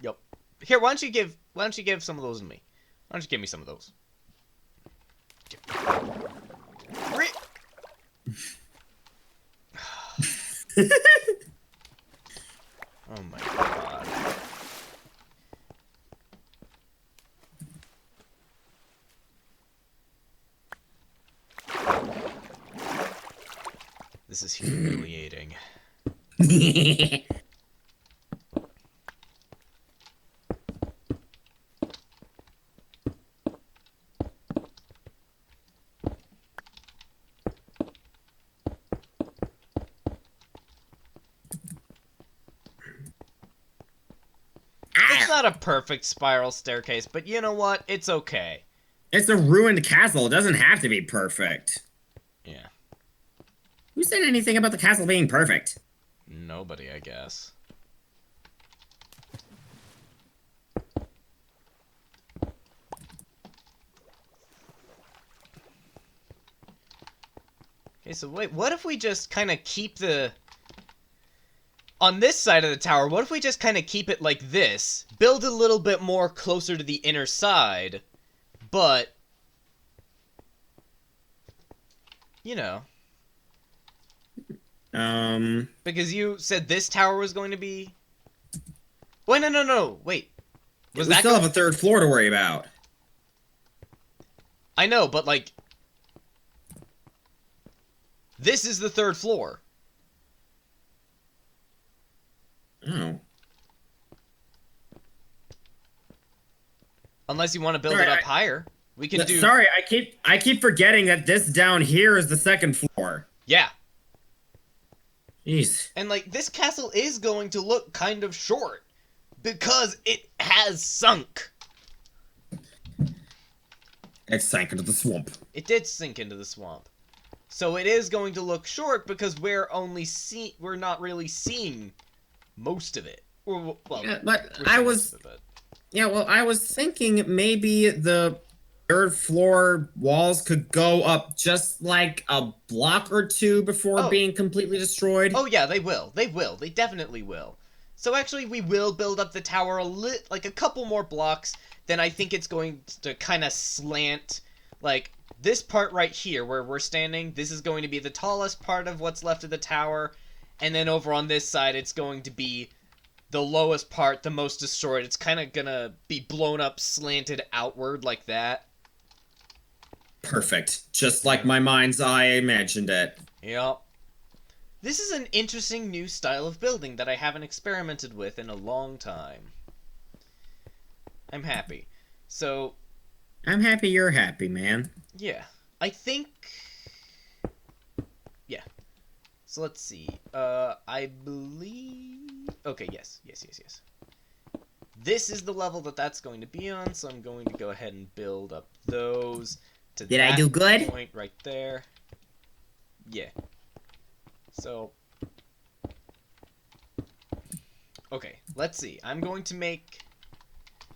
Yep. Here, why don't you give some of those to me? Why don't you give me some of those? Oh my god. This is humiliating. It's not a perfect spiral staircase, but you know what? It's okay. It's a ruined castle. It doesn't have to be perfect. Yeah. Who said anything about the castle being perfect? Nobody, I guess. Okay, so wait, what if we just kind of keep the... On this side of the tower, what if we just kind of keep it like this? Build a little bit more closer to the inner side, but... You know. Because you said this tower was going to be... Wait, no, wait. We still have a third floor to worry about. I know, but like... This is the third floor. Oh. Unless you want to build it up higher. We can do... Sorry, I keep forgetting that this down here is the second floor. Yeah. Jeez. And like, this castle is going to look kind of short. Because it has sunk. It sank into the swamp. It did sink into the swamp. So it is going to look short because we're not really seeing most of it. Well, yeah, but I was thinking maybe the third floor walls could go up just like a block or two before being completely destroyed. Oh yeah, they will. They will. They definitely will. So actually, we will build up the tower like a couple more blocks. Then I think it's going to kind of slant, like this part right here where we're standing. This is going to be the tallest part of what's left of the tower, and then over on this side, it's going to be the lowest part, the most destroyed. It's kind of gonna be blown up, slanted outward like that. Perfect. Just like my mind's eye imagined it. Yep. This is an interesting new style of building that I haven't experimented with in a long time. I'm happy. So... I'm happy you're happy, man. Yeah. I think... Yeah. So let's see. I believe... Okay, yes. This is the level that's going to be on, so I'm going to go ahead and build up those to Did I do good? Point right there. Yeah. So... Okay, let's see. I'm going to make...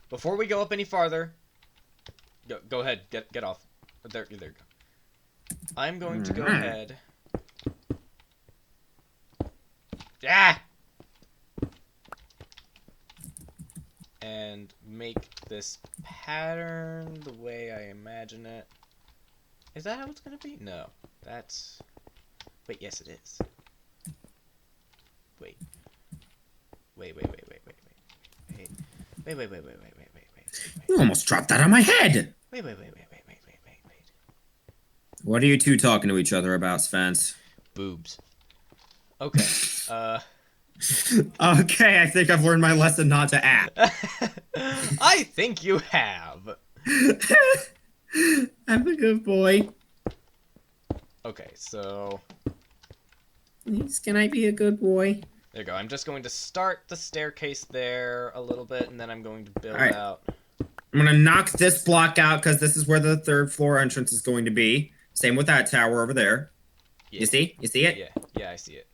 Before we go up any farther... Go ahead. Get off. There you go. I'm going to go ahead... Ah! And make this pattern the way I imagine it. Is that how it's gonna be? No. That's... Wait, yes it is. Wait. Wait. You almost dropped that on my head! Wait. What are you two talking to each other about, Spence? Boobs. Okay. Okay, I think I've learned my lesson not to act. I think you have. I'm a good boy. Okay, so Please, can I be a good boy? there you go. I'm just going to start the staircase there a little bit, and then I'm going to build Alright. out. I'm gonna knock this block out because this is where the third floor entrance is going to be. Same with that tower over there. Yeah. You see? You see it? Yeah, I see it.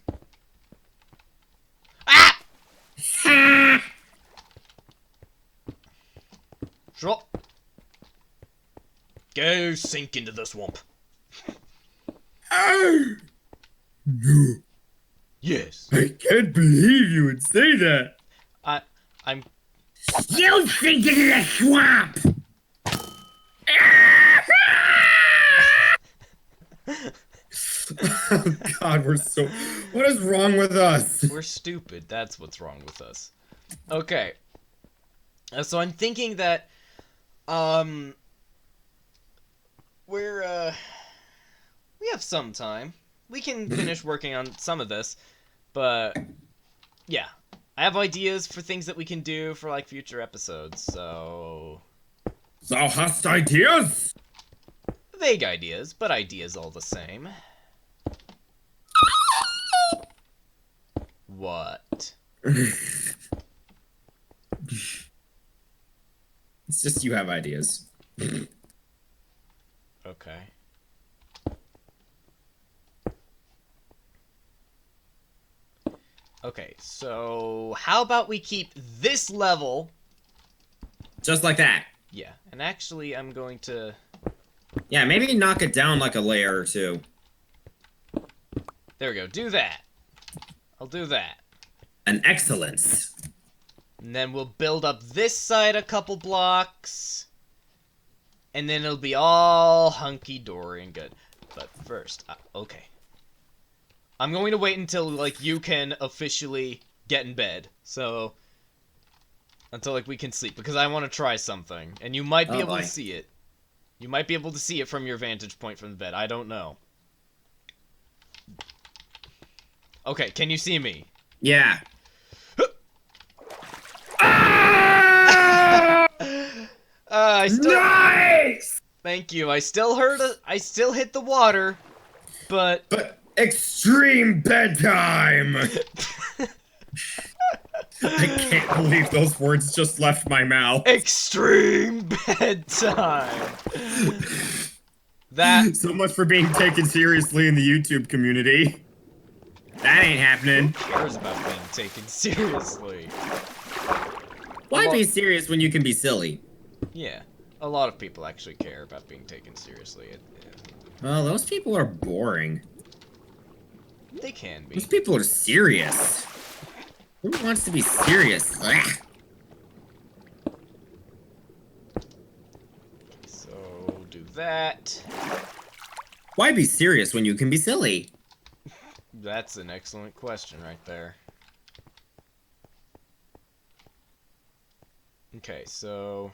Ah! Drop. Go sink into the swamp. No. Yes. I can't believe you would say that. I'm. You sink into the swamp! Oh God, we're so. What is wrong with us? We're stupid. That's what's wrong with us. Okay. So I'm thinking that, we have some time. We can finish working on some of this, but yeah, I have ideas for things that we can do for like future episodes. So Thou hast ideas? vague ideas, but ideas all the same. What? It's just you have ideas. Okay. Okay, so how about we keep this level? Just like that. Yeah, and actually I'm going to... Yeah, maybe knock it down like a layer or two. There we go, do that. I'll do that. An excellence. And then we'll build up this side a couple blocks. And then it'll be all hunky-dory and good. But first, okay. I'm going to wait until, like, you can officially get in bed. So, until, like, we can sleep. Because I want to try something. And you might be able to see it. You might be able to see it from your vantage point from the bed. I don't know. Okay, can you see me? Yeah. I still... Nice! Thank you. I still hit the water, but... But extreme bedtime! I can't believe those words just left my mouth. Extreme bedtime! That... So much for being taken seriously in the YouTube community. That ain't happening. Who cares about being taken seriously? Why be serious when you can be silly? Yeah. A lot of people actually care about being taken seriously. Well, those people are boring. They can be. Those people are serious. Who wants to be serious? Ugh. So, do that. Why be serious when you can be silly? That's an excellent question right there. Okay, so...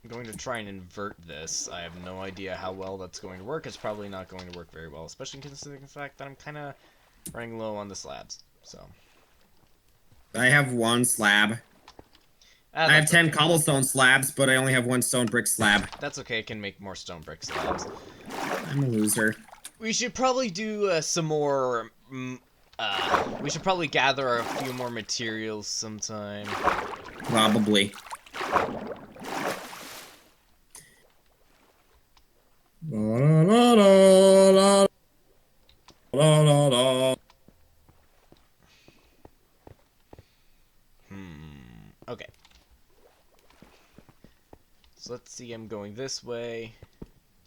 I'm going to try and invert this. I have no idea how well that's going to work. It's probably not going to work very well, especially considering the fact that I'm kind of running low on the slabs, so... I have one slab. I have 10 cobblestone slabs, but I only have one stone brick slab. That's okay, I can make more stone brick slabs. I'm a loser. We should probably do some more... we should probably gather a few more materials sometime. Probably. La la la la la la la. Okay. So let's see, I'm going this way.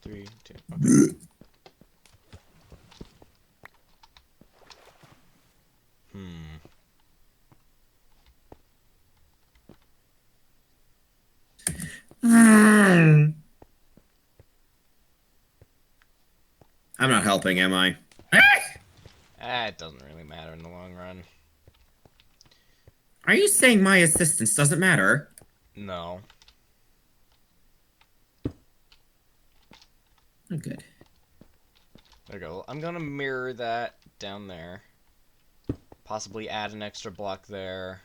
3, 2, okay. I'm not helping, am I? It doesn't really matter in the long run. Are you saying my assistance doesn't matter? No. Oh, good. There we go. I'm gonna mirror that down there. Possibly add an extra block there.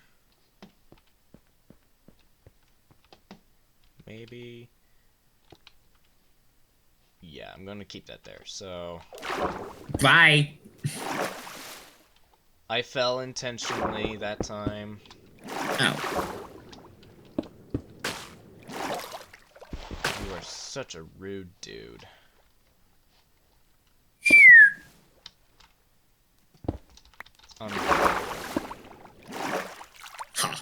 maybe. Yeah, I'm gonna keep that there. So Bye. I fell intentionally that time. Oh. You are such a rude dude. Ha.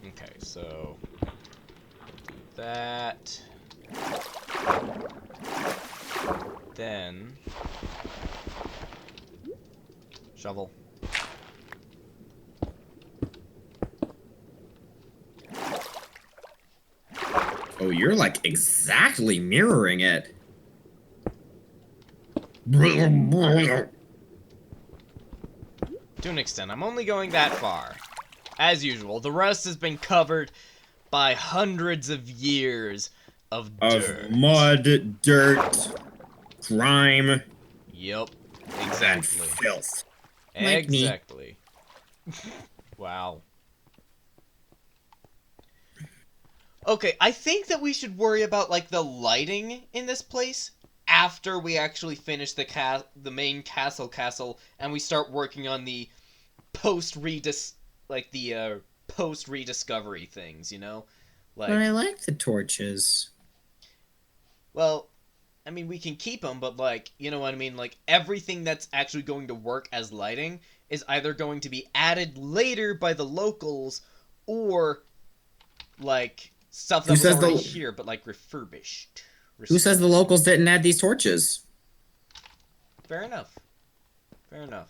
Okay, so do that. Then shovel. Oh, you're like exactly mirroring it. To an extent, I'm only going that far. As usual, the rest has been covered by hundreds of years of Of dirt. mud, dirt, grime, Yep, and exactly. filth. Like me. Exactly. Wow. Okay, I think that we should worry about like the lighting in this place after we actually finish the main castle and we start working on the post redis like the post rediscovery things, you know? But I Like, like the torches. well, I mean, we can keep them, but like, you know what I mean? Like everything that's actually going to work as lighting is either going to be added later by the locals or like stuff Who that was says already the here but like refurbished. Who says the Restored. locals didn't add these torches? Fair enough. Fair enough.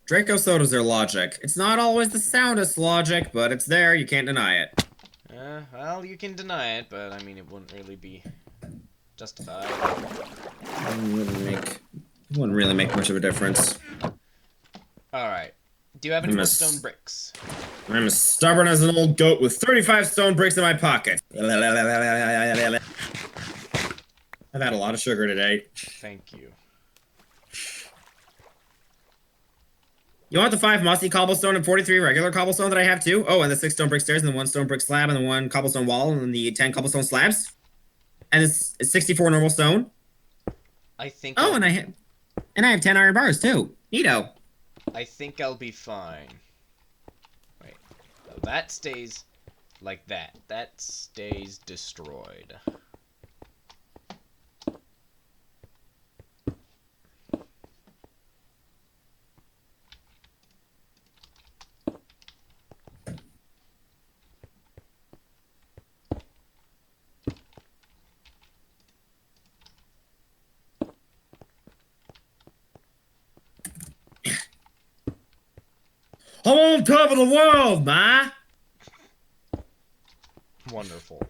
Draco sodas are logic. It's not always the soundest logic, but it's there, you can't deny it. Well, you can deny it, but I mean, it wouldn't really be justified. It wouldn't really make much of a difference. Alright. Do you have any more stone bricks? I'm as stubborn as an old goat with 35 stone bricks in my pocket. I've had a lot of sugar today. Thank you. You want the 5 mossy cobblestone and 43 regular cobblestone that I have too? Oh, and the 6 stone brick stairs and the 1 stone brick slab and the 1 cobblestone wall and the 10 cobblestone slabs? And it's 64 normal stone? I think Oh, and I have 10 iron bars too. Neato. I think I'll be fine. Wait. No, that stays like that. That stays destroyed. I'm on top of the world, ma! Wonderful.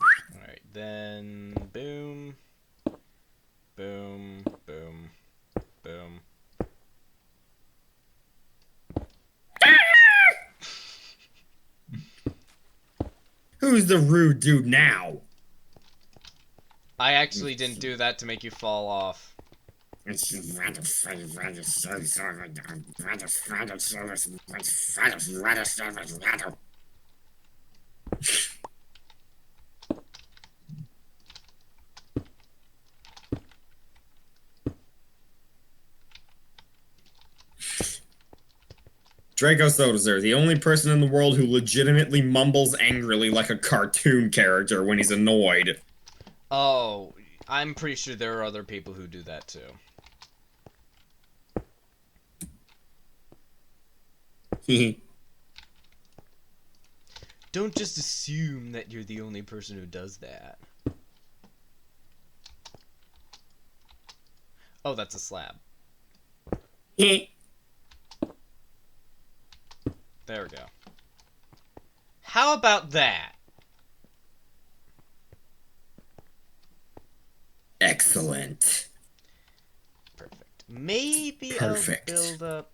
Alright, then boom. Boom. Boom. Boom. Who's the rude dude now? I actually didn't do that to make you fall off. Draco Sodazer, the only person in the world who legitimately mumbles angrily like a cartoon character when he's annoyed. Oh, I'm pretty sure there are other people who do that too. Don't just assume that you're the only person who does that. Oh, that's a slab. There we go. How about that? Excellent. Perfect. Maybe I'll Perfect. build up...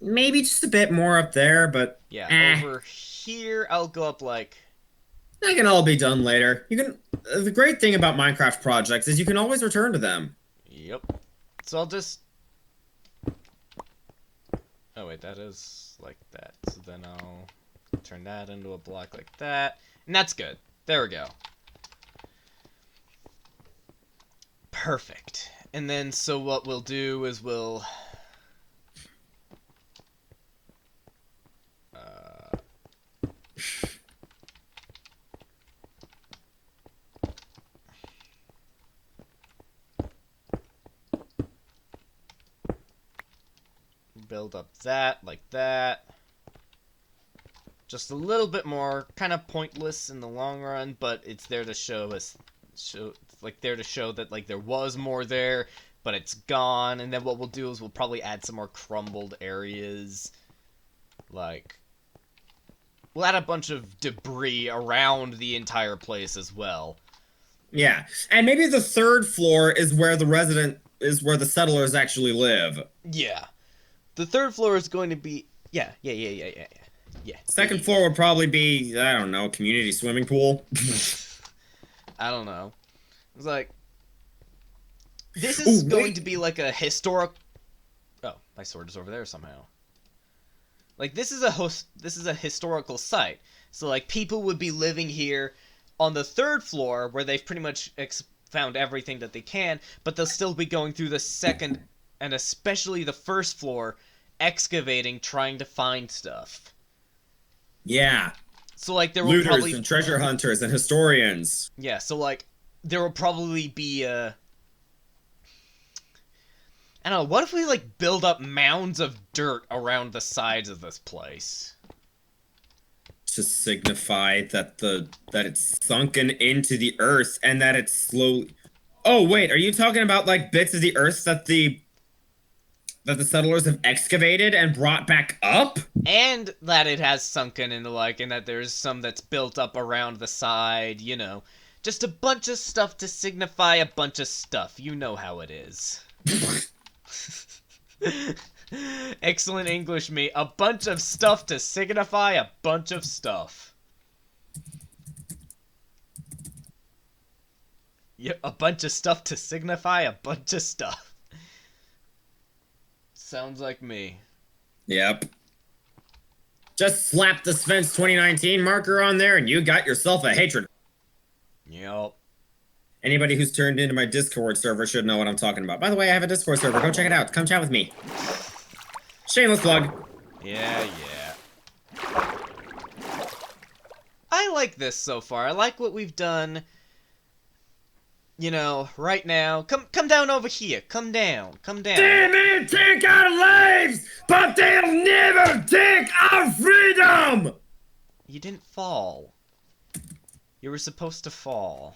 Maybe just a bit more up there, but Yeah, eh. over here, I'll go up, like... That can all be done later. You can. The great thing about Minecraft projects is you can always return to them. Yep. So I'll just... Oh, wait, that is like that. So then I'll turn that into a block like that. And that's good. There we go. Perfect. And then, so what we'll do is we'll... build up that, like that. Just a little bit more, kind of pointless in the long run, but it's there to show us, like there to show that like there was more there, but it's gone. And then what we'll do is we'll probably add some more crumbled areas, like we'll add a bunch of debris around the entire place as well. Yeah, and maybe the third floor is where the settlers actually live. Yeah, the third floor is going to be yeah. Second floor would probably be, I don't know, community swimming pool. I don't know. It's like this is Ooh, going wait. to be like a historic. Oh, my sword is over there somehow. Like this is a historical site. So like people would be living here on the third floor where they've pretty much found everything that they can, but they'll still be going through the second and especially the first floor excavating, trying to find stuff. Yeah. So like there will Looters probably and treasure hunters and historians. yeah, so like there will probably be I don't know, what if we like build up mounds of dirt around the sides of this place? To signify that it's sunken into the earth and that it's slowly. Oh wait, are you talking about like bits of the earth that the settlers have excavated and brought back up? And that it has sunken into like, and that there's some that's built up around the side, you know. Just a bunch of stuff to signify a bunch of stuff. You know how it is. Excellent English, me. A bunch of stuff to signify a bunch of stuff. Yeah, a bunch of stuff to signify a bunch of stuff. Sounds like me. Yep. Just slap the Spence 2019 marker on there and you got yourself a hatred. Yep. Anybody who's turned into my Discord server should know what I'm talking about. By the way, I have a Discord server. Go check it out. Come chat with me. Shameless plug. Yeah. I like this so far. I like what we've done. You know, right now. Come down over here. Come down. They may take our lives, but they'll never take our freedom! You didn't fall. You were supposed to fall.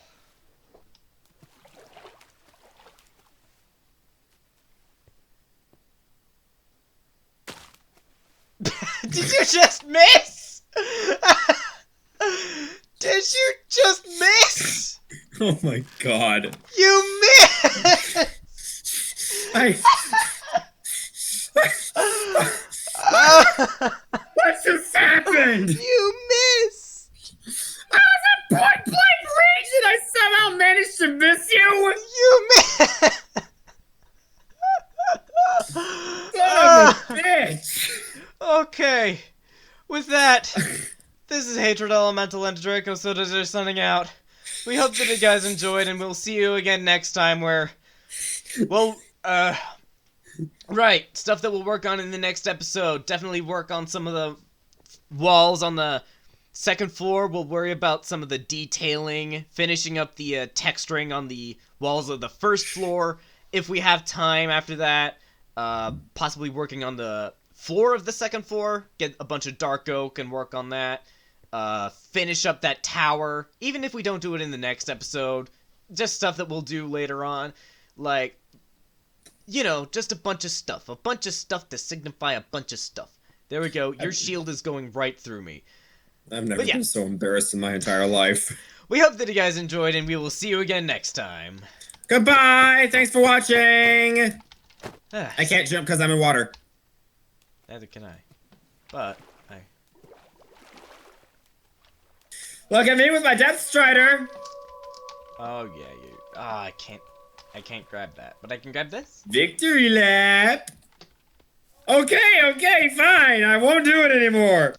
Did you just miss? Did you just miss? Oh my god. You missed! What just happened? You missed! I was at point blank range and I somehow managed to miss you! You missed! Son of a bitch! Okay. With that, this is Hatred Elemental and Draco Soda signing out. We hope that you guys enjoyed, and we'll see you again next time where, well, right, stuff that we'll work on in the next episode. Definitely work on some of the walls on the second floor. We'll worry about some of the detailing, finishing up the texturing on the walls of the first floor. If we have time after that, possibly working on the floor of the second floor, get a bunch of dark oak and work on that. Finish up that tower, even if we don't do it in the next episode, just stuff that we'll do later on, like, you know, just a bunch of stuff to signify a bunch of stuff. There we go, your shield is going right through me. I've never been so embarrassed in my entire life. We hope that you guys enjoyed, and we will see you again next time. Goodbye! Thanks for watching! Ah, I can't jump because I'm in water. neither can I. But I. Look at me with my Death Strider! Oh yeah, you. Ah, I can't. I can't grab that, but I can grab this. Victory lap! Okay, fine! I won't do it anymore!